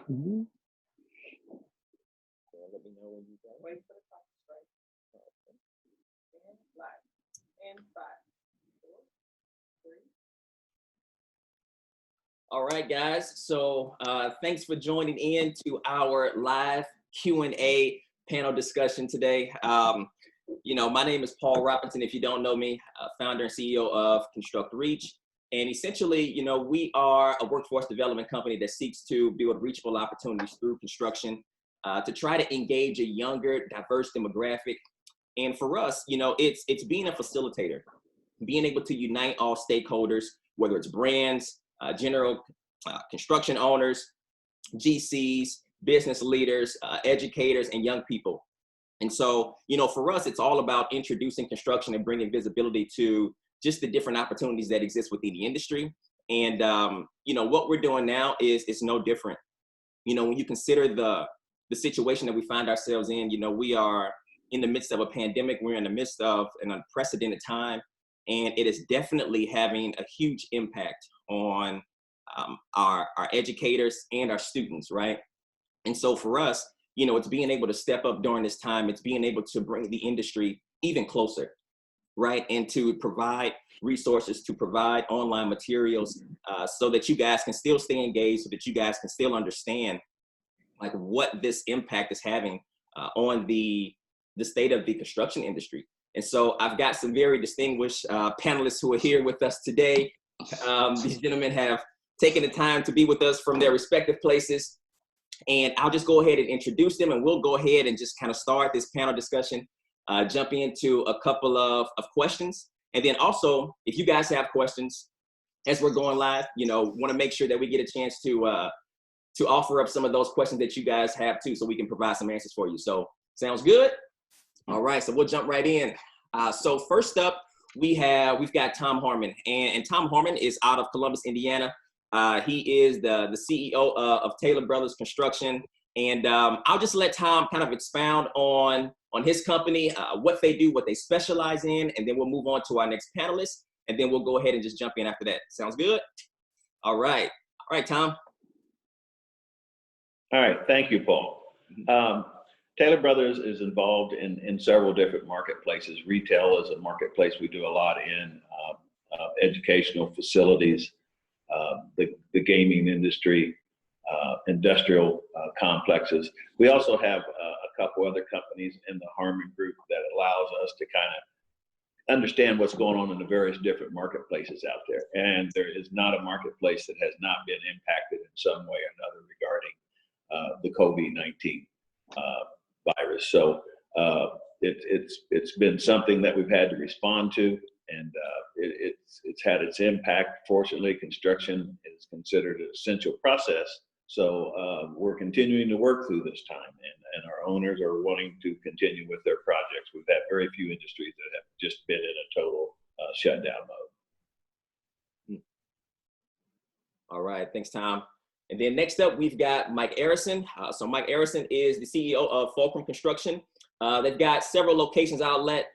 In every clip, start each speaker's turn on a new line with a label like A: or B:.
A: Mhm.
B: Let me know when you go.
C: Wait for the clock to strike. And live. And 5, 4, 3.
B: All right, guys. So thanks for joining in to our live Q&A panel discussion today. My name is Paul Robinson. If you don't know me, founder and CEO of Construct Reach. And essentially, we are a workforce development company that seeks to build reachable opportunities through construction to try to engage a younger, diverse demographic. And for us, it's being a facilitator, being able to unite all stakeholders, whether it's brands, general construction owners, GCs, business leaders, educators, and young people. And so, for us, it's all about introducing construction and bringing visibility to just the different opportunities that exist within the industry. And, what we're doing now is no different. When you consider the situation that we find ourselves in, we are in the midst of a pandemic. We're in the midst of an unprecedented time, and it is definitely having a huge impact on our educators and our students, right? And so for us, it's being able to step up during this time. It's being able to bring the industry even closer, right? And to provide resources, to provide online materials so that you guys can still stay engaged, so that you guys can still understand like what this impact is having on the state of the construction industry. And so I've got some very distinguished panelists who are here with us today. These gentlemen have taken the time to be with us from their respective places. And I'll just go ahead and introduce them, and we'll go ahead and just kind of start this panel discussion, jump into a couple of questions. And then also, if you guys have questions as we're going live, want to make sure that we get a chance to offer up some of those questions that you guys have too, so we can provide some answers for you. So sounds good? All right, so we'll jump right in. So first up, we've got Tom Harmon, and Tom Harmon is out of Columbus, Indiana. He is the CEO of Taylor Brothers Construction, and I'll just let Tom kind of expound on his company, what they do, what they specialize in, and then we'll move on to our next panelist, and then we'll go ahead and just jump in after that. Sounds good? All right, Tom.
D: All right, thank you, Paul. Taylor Brothers is involved in several different marketplaces. Retail is a marketplace we do a lot in, educational facilities, the gaming industry, industrial complexes. We also have a couple other companies in the Harmon Group that allows us to kind of understand what's going on in the various different marketplaces out there. And there is not a marketplace that has not been impacted in some way or another regarding the COVID-19 virus. So it's been something that we've had to respond to, and it's had its impact. Fortunately, construction is considered an essential process. So we're continuing to work through this time, and our owners are wanting to continue with their projects. We've had very few industries that have just been in a total shutdown mode.
B: All right, thanks, Tom. And then next up, we've got Mike Arison. So Mike Arison is the CEO of Fulcrum Construction. They've got several locations. I'll let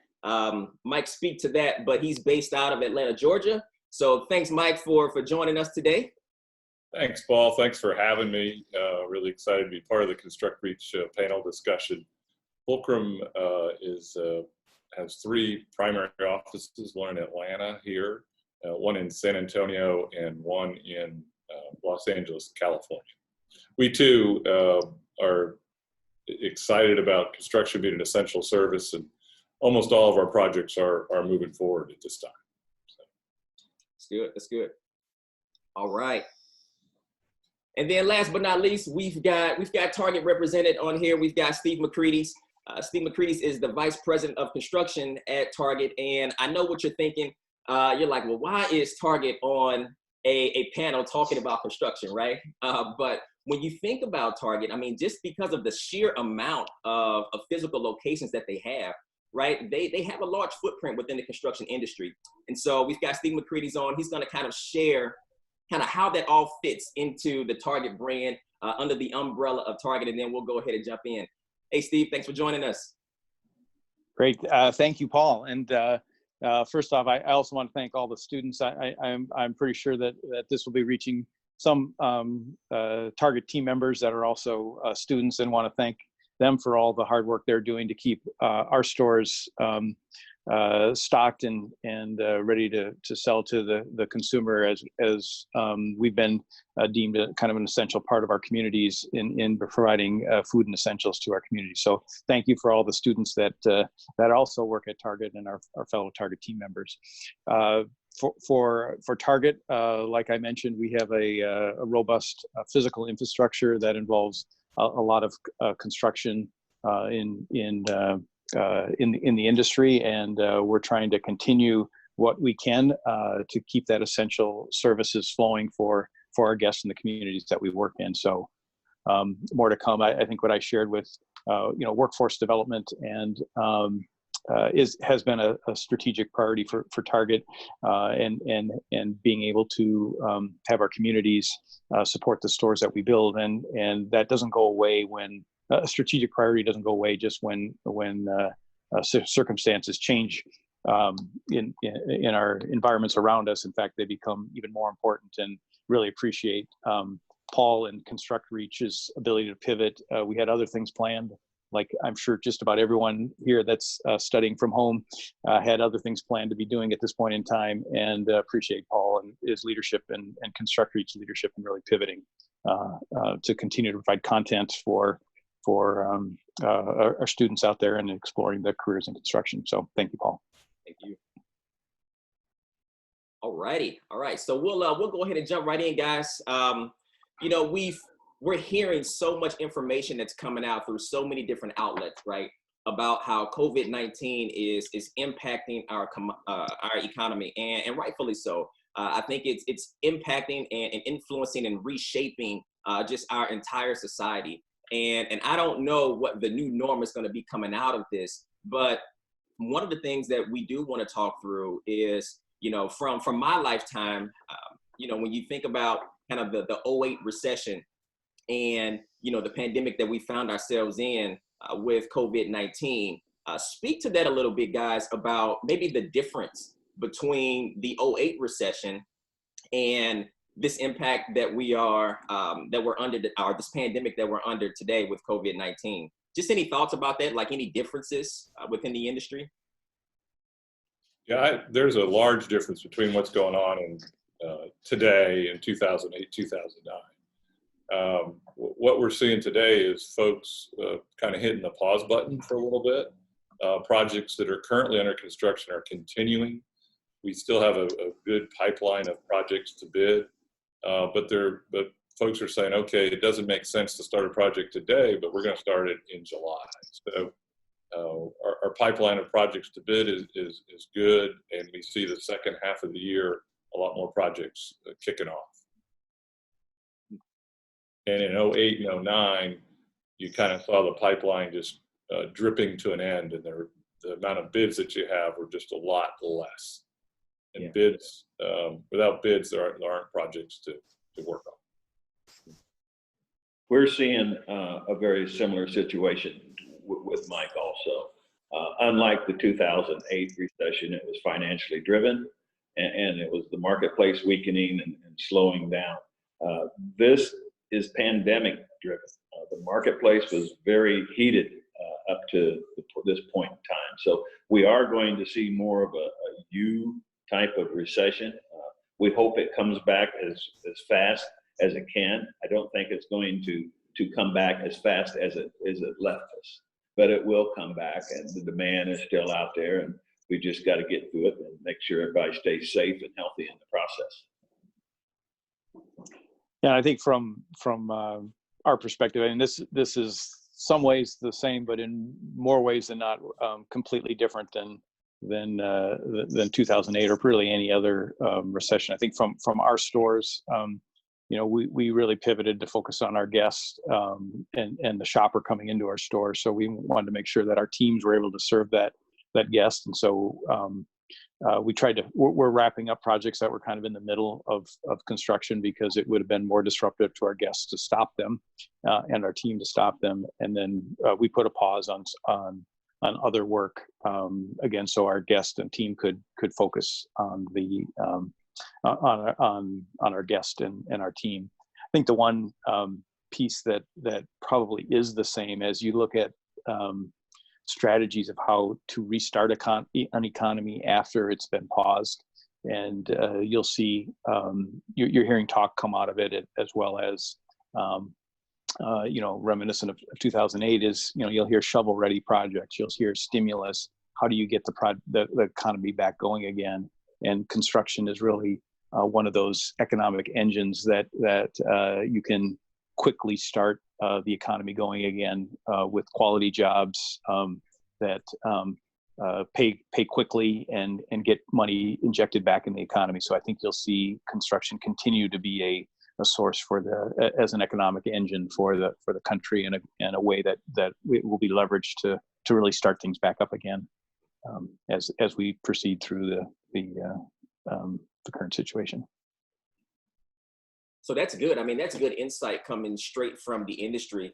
B: Mike speak to that, but he's based out of Atlanta, Georgia. So thanks, Mike, for joining us today.
E: Thanks, Paul. Thanks for having me. Really excited to be part of the Construct Reach panel discussion. Fulcrum has 3 primary offices, one in Atlanta here, one in San Antonio, and one in Los Angeles, California. We too are excited about construction being an essential service, and almost all of our projects are moving forward at this time. So.
B: That's good. All right. And then last but not least, we've got Target represented on here. We've got Steve McCready. Steve McCready is the Vice President of Construction at Target. And I know what you're thinking. You're like, well, why is Target on a panel talking about construction, right? But when you think about Target, I mean, just because of the sheer amount of physical locations that they have, right? They have a large footprint within the construction industry. And so we've got Steve McCready on. He's going to kind of share kind of how that all fits into the Target brand under the umbrella of Target. And then we'll go ahead and jump in. Hey, Steve, thanks for joining us.
A: Great. Thank you, Paul. And first off, I also want to thank all the students. I'm pretty sure that this will be reaching some Target team members that are also students, and want to thank them for all the hard work they're doing to keep our stores stocked and ready to sell to the consumer, as we've been deemed a kind of an essential part of our communities in providing food and essentials to our community. So thank you for all the students that also work at Target and our fellow Target team members. For Target, like I mentioned, we have a robust physical infrastructure that involves a lot of construction in the industry, and we're trying to continue what we can to keep that essential services flowing for our guests in the communities that we work in. So more to come. I think what I shared with workforce development and has been a strategic priority for Target, and being able to have our communities support the stores that we build, and that doesn't go away when a strategic priority doesn't go away just when circumstances change in our environments around us. In fact, they become even more important, and really appreciate Paul and Construct Reach's ability to pivot. We had other things planned, like I'm sure just about everyone here that's studying from home had other things planned to be doing at this point in time, and appreciate Paul and his leadership and Construct Reach leadership in really pivoting to continue to provide content for our students out there and exploring their careers in construction. So thank you, Paul.
B: Thank you. All righty. All right. So we'll go ahead and jump right in, guys. We're hearing so much information that's coming out through so many different outlets, right, about how COVID-19 is impacting our economy, and rightfully so. I think it's impacting and influencing and reshaping just our entire society. And I don't know what the new norm is going to be coming out of this, but one of the things that we do want to talk through is, from my lifetime, when you think about kind of the 08 recession and, the pandemic that we found ourselves in with COVID-19, speak to that a little bit, guys, about maybe the difference between the 08 recession and this impact that we're under, or this pandemic that we're under today with COVID-19. Just any thoughts about that, like any differences within the industry?
E: Yeah, there's a large difference between what's going on in today and 2008, 2009. What we're seeing today is folks kind of hitting the pause button for a little bit. Projects that are currently under construction are continuing. We still have a good pipeline of projects to bid, but folks are saying, okay, it doesn't make sense to start a project today, but we're going to start it in July. So our pipeline of projects to bid is good, and we see the second half of the year a lot more projects kicking off. And in 08 and 09, you kind of saw the pipeline just dripping to an end, and the amount of bids that you have were just a lot less. And bids, without bids, there aren't projects to work on.
D: We're seeing a very similar situation with Mike also. Unlike the 2008 recession, it was financially driven, and it was the marketplace weakening and slowing down. This is pandemic driven. The marketplace was very heated up to this point in time. So we are going to see more of a U type of recession. We hope it comes back as fast as it can. I don't think it's going to come back as fast as it left us, but it will come back, and the demand is still out there, and we just got to get through it and make sure everybody stays safe and healthy in the process.
A: Yeah, I think from our perspective, and this is some ways the same, but in more ways than not, completely different than 2008 or really any other recession. I think from our stores, we really pivoted to focus on our guests and the shopper coming into our store. So we wanted to make sure that our teams were able to serve that guest. And so we're wrapping up projects that were kind of in the middle of construction, because it would have been more disruptive to our guests to stop them and our team to stop them. And then we put a pause on other work again, so our guest and team could focus on the on our guest and our team. think the one piece that probably is the same as you look at strategies of how to restart an economy after it's been paused, and you'll see you're hearing talk come out of it, as well as reminiscent of 2008 is, you'll hear shovel-ready projects, you'll hear stimulus. How do you get the economy back going again? And construction is really one of those economic engines that you can quickly start the economy going again with quality jobs that pay quickly and get money injected back in the economy. So I think you'll see construction continue to be a source as an economic engine for the country in a way that it will be leveraged to really start things back up again as we proceed through the current situation.
B: So that's good. I mean, that's good insight coming straight from the industry,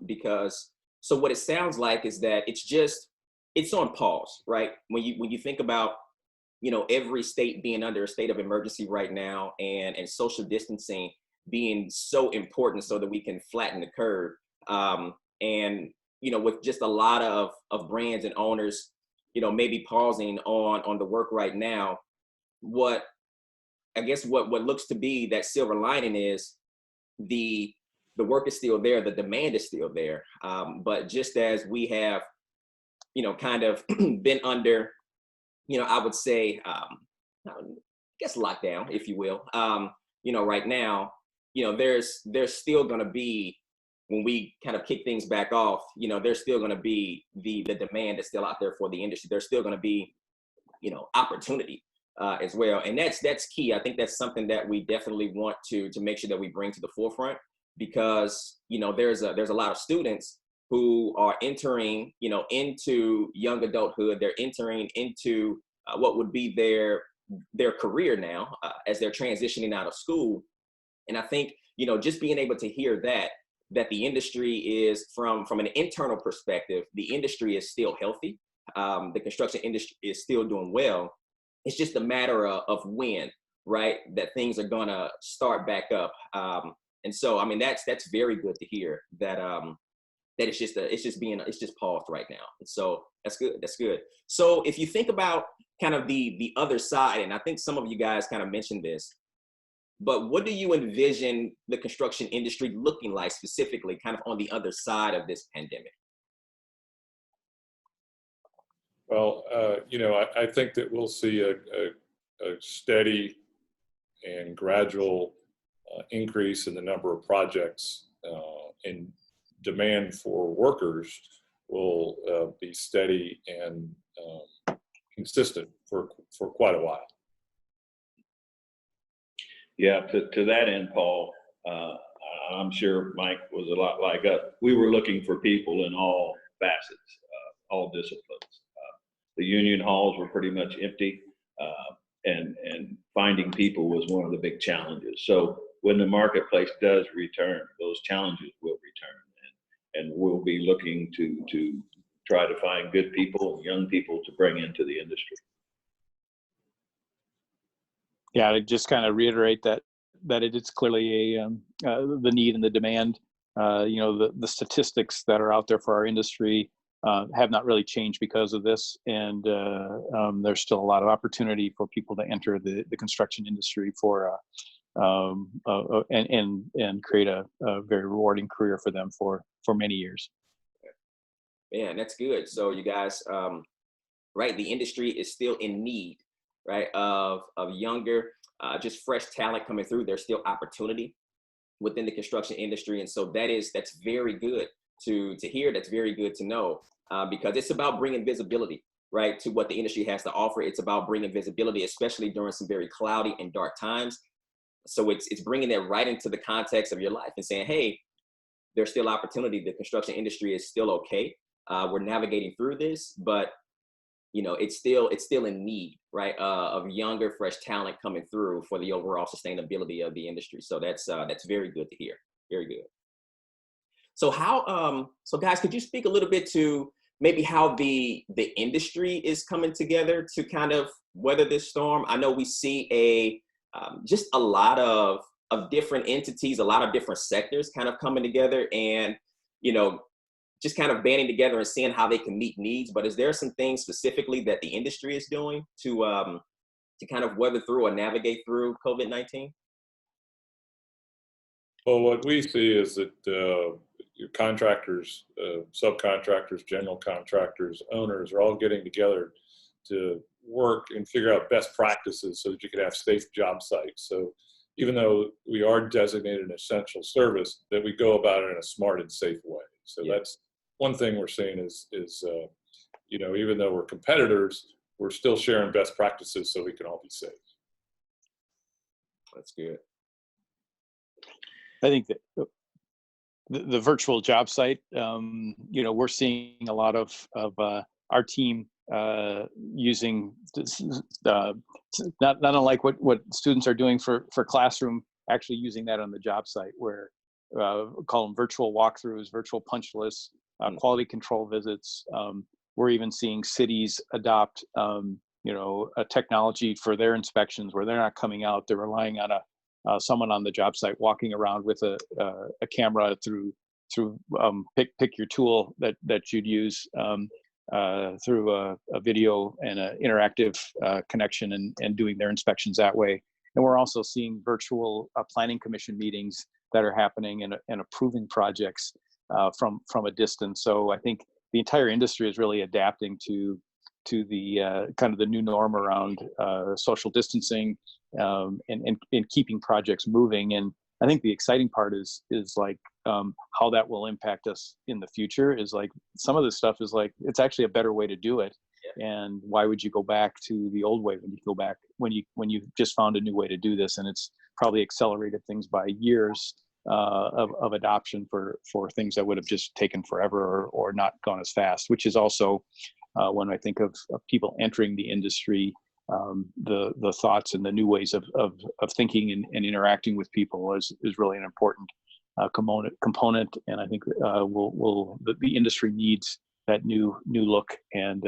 B: because so what it sounds like is that it's on pause, right? When you think about, every state being under a state of emergency right now, and social distancing being so important so that we can flatten the curve. And, with just a lot of brands and owners, maybe pausing on the work right now, what looks to be that silver lining is the work is still there, the demand is still there. But just as we have, kind of been under, I would say, I guess lockdown, if you will, right now, there's still going to be, when we kind of kick things back off, there's still going to be the demand that's still out there for the industry. There's still going to be, opportunity as well. And that's key. I think that's something that we definitely want to make sure that we bring to the forefront, because, there's a lot of students who are entering, into young adulthood. They're entering into what would be their career now as they're transitioning out of school. And I think, just being able to hear that the industry is from an internal perspective, the industry is still healthy. The construction industry is still doing well. It's just a matter of when, right, that things are gonna start back up. And so, I mean, that's very good to hear that that it's just paused right now. And so that's good. That's good. So if you think about kind of the other side, and I think some of you guys kind of mentioned this, but what do you envision the construction industry looking like specifically kind of on the other side of this pandemic?
E: Well, I think that we'll see a steady and gradual increase in the number of projects, and demand for workers will be steady and consistent for quite a while.
D: Yeah, to that end, Paul, I'm sure Mike was a lot like us. We were looking for people in all facets, all disciplines. The union halls were pretty much empty, and finding people was one of the big challenges. So when the marketplace does return, those challenges will return, and we'll be looking to try to find good people, young people to bring into the industry.
A: Yeah, to just kind of reiterate that it is clearly the need and the demand. The statistics that are out there for our industry have not really changed because of this, and there's still a lot of opportunity for people to enter the construction industry and create a very rewarding career for them for many years.
B: Man, that's good. So you guys, right, the industry is still in need, right, of younger, just fresh talent coming through. There's still opportunity within the construction industry, and so that's very good to hear. That's very good to know, because it's about bringing visibility, right, to what the industry has to offer. It's about bringing visibility, especially during some very cloudy and dark times. So it's bringing that right into the context of your life and saying, hey, there's still opportunity. The construction industry is still okay. We're navigating through this, but it's still in need, right, of younger, fresh talent coming through for the overall sustainability of the industry. So that's very good to hear. Very good. So so guys, could you speak a little bit to maybe how the industry is coming together to kind of weather this storm? I know we see just a lot of of different entities, a lot of different sectors kind of coming together and, you know, just kind of banding together and seeing how they can meet needs. But is there some things specifically that the industry is doing to kind of weather through or navigate through COVID-19?
E: Well, what we see is that your contractors, subcontractors, general contractors, owners are all getting together to work and figure out best practices so that you can have safe job sites. So even though we are designated an essential service, that we go about it in a smart and safe way. So that's one thing we're seeing is you know, even though we're competitors, we're still sharing best practices so we can all be safe.
B: That's good.
A: I think that the virtual job site, you know, we're seeing a lot of our team using not unlike what students are doing for classroom, actually using that on the job site, where call them virtual walkthroughs, virtual punch lists, quality control visits. We're even seeing cities adopt you know, a technology for their inspections where they're not coming out, they're relying on someone on the job site walking around with a camera through pick your tool that you'd use through a video and an interactive connection and doing their inspections that way. And we're also seeing virtual planning commission meetings that are happening and approving projects from a distance. So I think the entire industry is really adapting to the kind of the new norm around social distancing and keeping projects moving. And I think the exciting part is like how that will impact us in the future. Is like some of this stuff is like it's actually a better way to do it. And why would you go back to the old way when you just found a new way to do this? And it's probably accelerated things by years of adoption for things that would have just taken forever or not gone as fast, which is also when I think of people entering the industry, the thoughts and the new ways of thinking and interacting with people is really an important component. And I think the industry needs that new look, and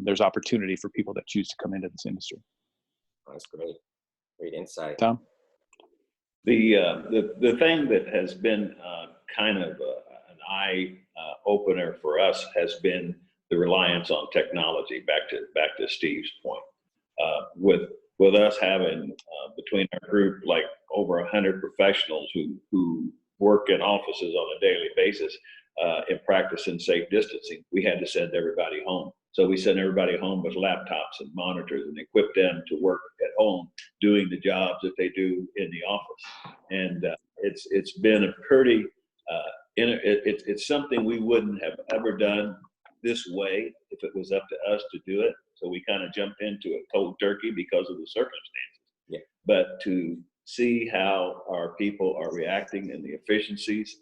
A: there's opportunity for people that choose to come into this industry.
B: That's great insight.
A: Tom?
D: The thing that has been kind of an eye opener for us has been the reliance on technology. Back to Steve's point, with us having between our group like over 100 professionals who work in offices on a daily basis in practicing safe distancing, we had to send everybody home. So we sent everybody home with laptops and monitors and equip them to work at home doing the jobs that they do in the office. And it's been a pretty it's something we wouldn't have ever done this way if it was up to us to do it. So we kind of jumped into it cold turkey because of the circumstances.
B: Yeah.
D: But to see how our people are reacting and the efficiencies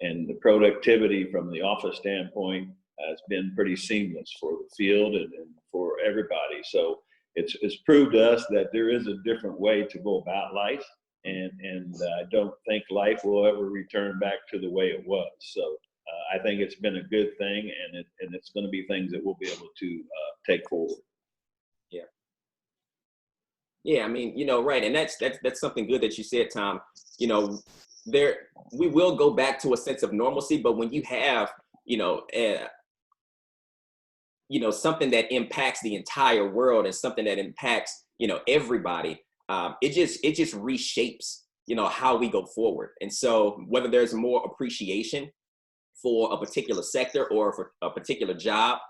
D: and the productivity from the office standpoint has been pretty seamless for the field and for everybody. So it's proved to us that there is a different way to go about life, and I don't think life will ever return back to the way it was. So I think it's been a good thing, and it's going to be things that we'll be able to take forward.
B: Yeah, I mean, you know, right, and that's something good that you said, Tom. You know, we will go back to a sense of normalcy, but when you have, you know, something that impacts the entire world and something that impacts, you know, everybody, it just reshapes, you know, how we go forward. And so whether there's more appreciation for a particular sector or for a particular job,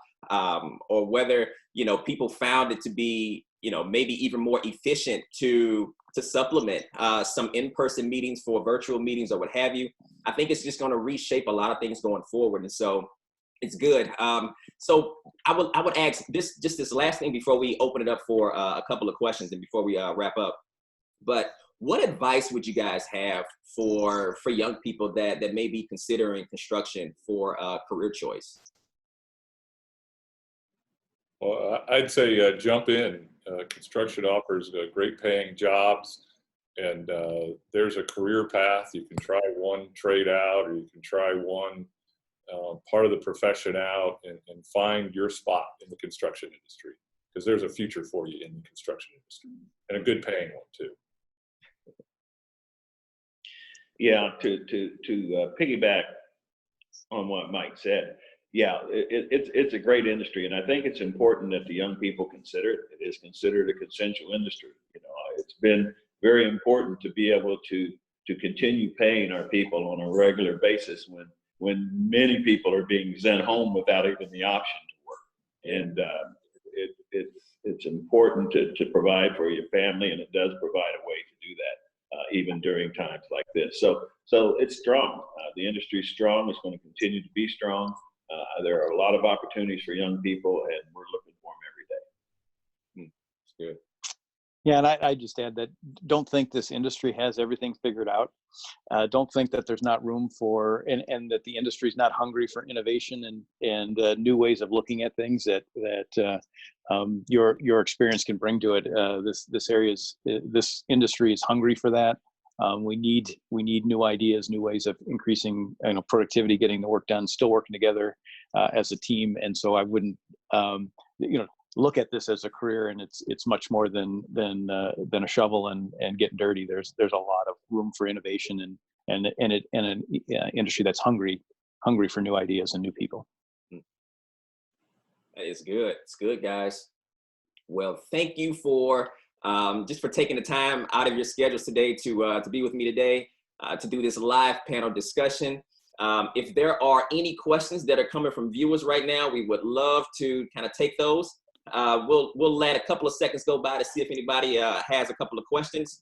B: or whether, you know, people found it to be, you know, maybe even more efficient to supplement some in-person meetings for virtual meetings or what have you, I think it's just going to reshape a lot of things going forward. And so it's good. So I would ask this last thing before we open it up for a couple of questions and before we wrap up. But what advice would you guys have for young people that may be considering construction for career choice?
E: Well, I'd say jump in. Construction offers great paying jobs, and there's a career path. You can try one trade out, or you can try one part of the profession out and find your spot in the construction industry, because there's a future for you in the construction industry, and a good paying one too.
D: Yeah, to piggyback on what Mike said, yeah, it's a great industry, and I think it's important that the young people consider it. It is considered a consensual industry. You know, it's been very important to be able to continue paying our people on a regular basis when many people are being sent home without even the option to work. And it's important to provide for your family, and it does provide a way to do that. Even during times like this. So it's strong. The industry is strong. It's going to continue to be strong. There are a lot of opportunities for young people, and we're looking for them every day.
B: It's good.
A: Yeah, and I just add that don't think this industry has everything figured out. Don't think that there's not room for, and that the industry is not hungry for innovation and new ways of looking at things that your experience can bring to it. This industry is hungry for that. We need new ideas, new ways of increasing productivity, getting the work done, still working together as a team. And so I wouldn't look at this as a career, and it's much more than a shovel and getting dirty. There's a lot of room for innovation and an industry that's hungry for new ideas and new people.
B: It's good. It's good, guys. Well, thank you for just for taking the time out of your schedules today to be with me today to do this live panel discussion. If there are any questions that are coming from viewers right now, we would love to kind of take those. We'll let a couple of seconds go by to see if anybody has a couple of questions.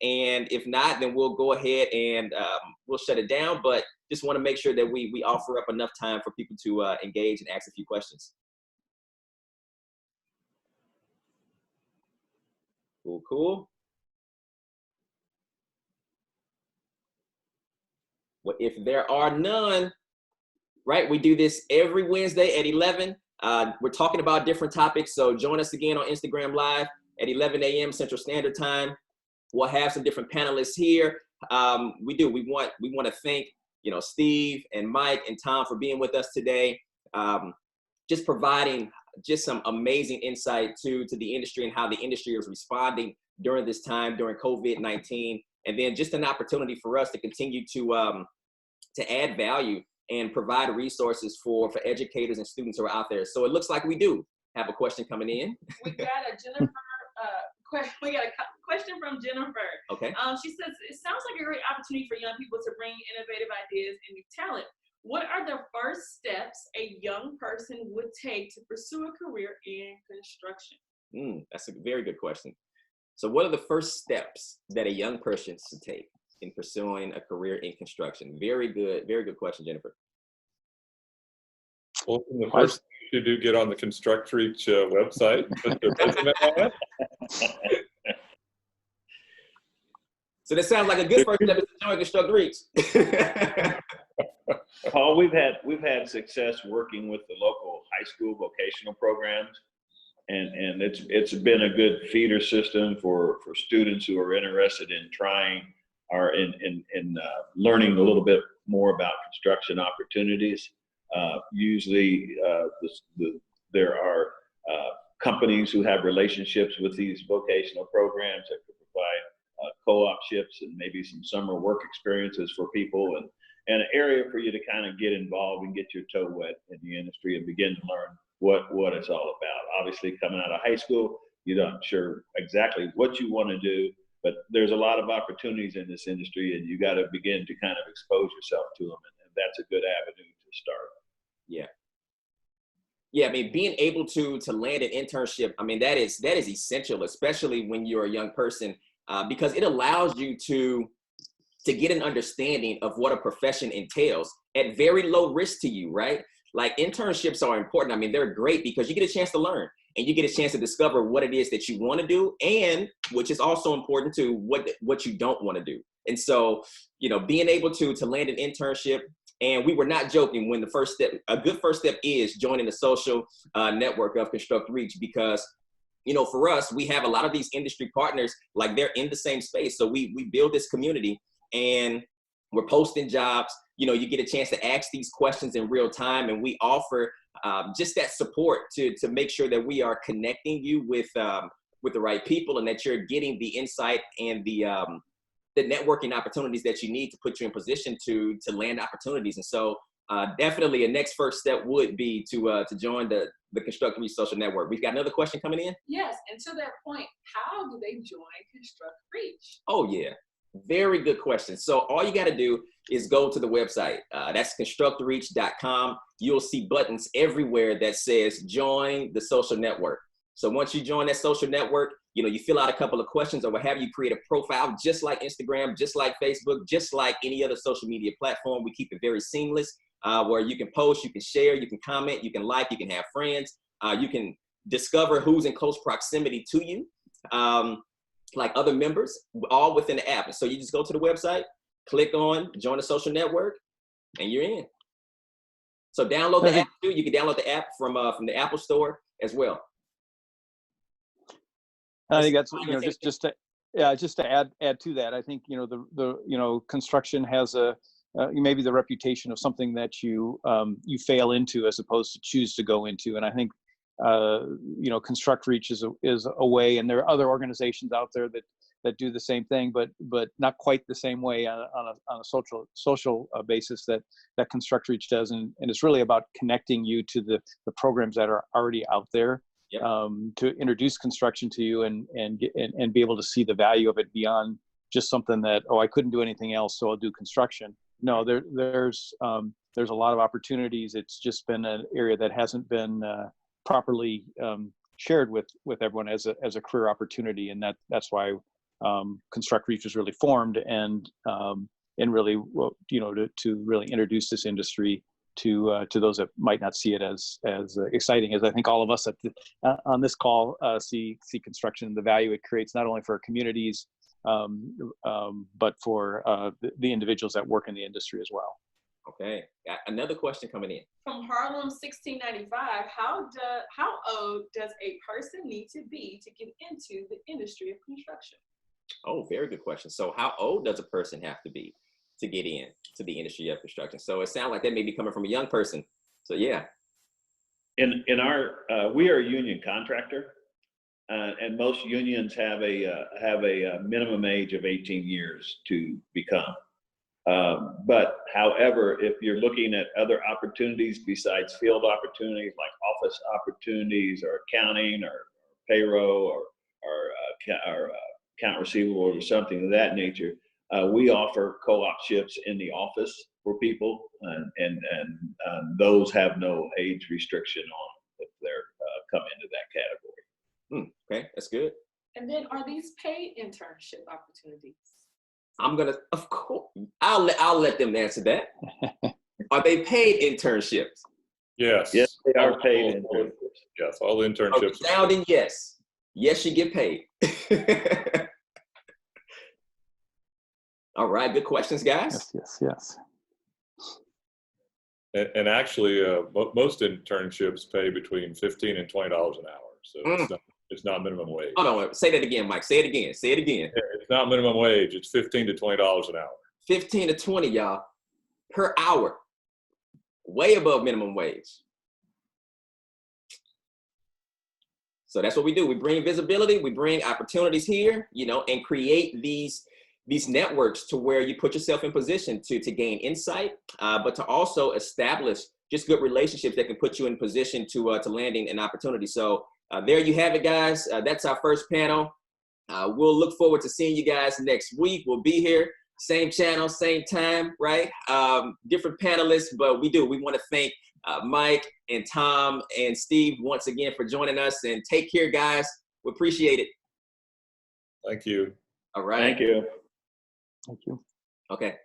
B: And if not, then we'll go ahead and we'll shut it down. But just want to make sure that we offer up enough time for people to engage and ask a few questions. Cool. Well, if there are none, right, we do this every Wednesday at 11. We're talking about different topics, so join us again on Instagram Live at 11 a.m. Central Standard Time. We'll have some different panelists here. We want to thank Steve and Mike and Tom for being with us today, just providing just some amazing insight to the industry and how the industry is responding during this time, during COVID-19, and then just an opportunity for us to continue to add value and provide resources for educators and students who are out there. So it looks like we do have a question coming in.
C: We got a Jennifer question. We got a question from Jennifer.
B: Okay.
C: She says, it sounds like a great opportunity for young people to bring innovative ideas and new talent. What are the first steps a young person would take to pursue a career in construction?
B: That's a very good question. So what are the first steps that a young person should take in pursuing a career in construction? Very good question, Jennifer.
E: Well, the first thing you do, get on the Construct Reach website and put their resume on it.
B: So that sounds like a good first step is to join Construct Reach.
D: Paul, we've had success working with the local high school vocational programs, and it's been a good feeder system for students who are interested in trying or in learning a little bit more about construction opportunities. Usually there are companies who have relationships with these vocational programs that could provide co-op-ships and maybe some summer work experiences for people, and an area for you to kind of get involved and get your toe wet in the industry and begin to learn what it's all about. Obviously, coming out of high school, you're not sure exactly what you want to do, but there's a lot of opportunities in this industry, and you got to begin to kind of expose yourself to them, and that's a good avenue to start.
B: Yeah, I mean, being able to land an internship, I mean, that is essential, especially when you're a young person, because it allows you to get an understanding of what a profession entails at very low risk to you, right? Like, internships are important. I mean, they're great because you get a chance to learn and you get a chance to discover what it is that you want to do, and which is also important to what you don't want to do. And so, being able to land an internship, and we were not joking when a good first step is joining the social network of Construct Reach, because for us, we have a lot of these industry partners, like they're in the same space. So we build this community, and we're posting jobs. You get a chance to ask these questions in real time, and we offer just that support to make sure that we are connecting you with the right people, and that you're getting the insight and the the networking opportunities that you need to put you in position to land opportunities. And so definitely a next first step would be to join the Construct Reach social network. We've got another question coming in.
C: Yes, and to that point, how do they join Construct Reach?
B: Oh yeah, very good question. So all you got to do is go to the website. That's constructreach.com. You'll see buttons everywhere that says join the social network. So once you join that social network, you fill out a couple of questions or what have you, create a profile just like Instagram, just like Facebook, just like any other social media platform. We keep it very seamless, where you can post, you can share, you can comment, you can like, you can have friends. You can discover who's in close proximity to you, like other members, all within the app. And so you just go to the website, click on join the social network, and you're in. So download the app too. You can download the app from the Apple Store as well.
A: I think that's just to add to that. I think the construction has maybe the reputation of something that you fail into as opposed to choose to go into. And I think Construct Reach is a way, and there are other organizations out there that do the same thing, but not quite the same way on a social basis that Construct Reach does. And it's really about connecting you to the programs that are already out there. Yep. To introduce construction to you and be able to see the value of it beyond just something that, I couldn't do anything else, so I'll do construction. No, there's a lot of opportunities. It's just been an area that hasn't been properly shared with everyone as a career opportunity, and that's why Construct Reach was really formed, and really to really introduce this industry to those that might not see it as exciting as I think all of us on this call see construction and the value it creates, not only for our communities, but for the individuals that work in the industry as well.
B: Okay, got another question coming in.
C: From Harlem 1695, how old does a person need to be to get into the industry of construction?
B: Oh, very good question. So how old does a person have to be to get in to the industry of construction? So it sounds like that may be coming from a young person. So yeah.
D: In our we are a union contractor, and most unions have a minimum age of 18 years to become. But however, if you're looking at other opportunities besides field opportunities like office opportunities or accounting or payroll or account receivable or something of that nature, we offer co-op shifts in the office for people, and those have no age restriction on if they're come into that category.
B: Okay, that's good.
C: And then, are these paid internship opportunities?
B: Of course, I'll let them answer that. Are they paid internships?
E: Yes.
D: Yes, they are paid internships.
E: Yes, all internships.
B: Okay, now then, yes, you get paid. All right, good questions, guys.
A: Yes.
E: And actually, most internships pay between $15 and $20 an hour. So it's not minimum wage.
B: Hold on, say that again, Mike. Say it again.
E: It's not minimum wage. It's $15 to $20 an hour.
B: 15 to 20, y'all, per hour. Way above minimum wage. So that's what we do. We bring visibility, we bring opportunities here, and create these networks to where you put yourself in position to gain insight, but to also establish just good relationships that can put you in position to landing an opportunity. So there you have it, guys. That's our first panel. We'll look forward to seeing you guys next week. We'll be here, same channel, same time, right? Different panelists, but we want to thank Mike and Tom and Steve once again for joining us, and take care, guys. We appreciate it.
E: Thank you.
B: All right.
D: Thank you.
A: Thank you.
B: Okay.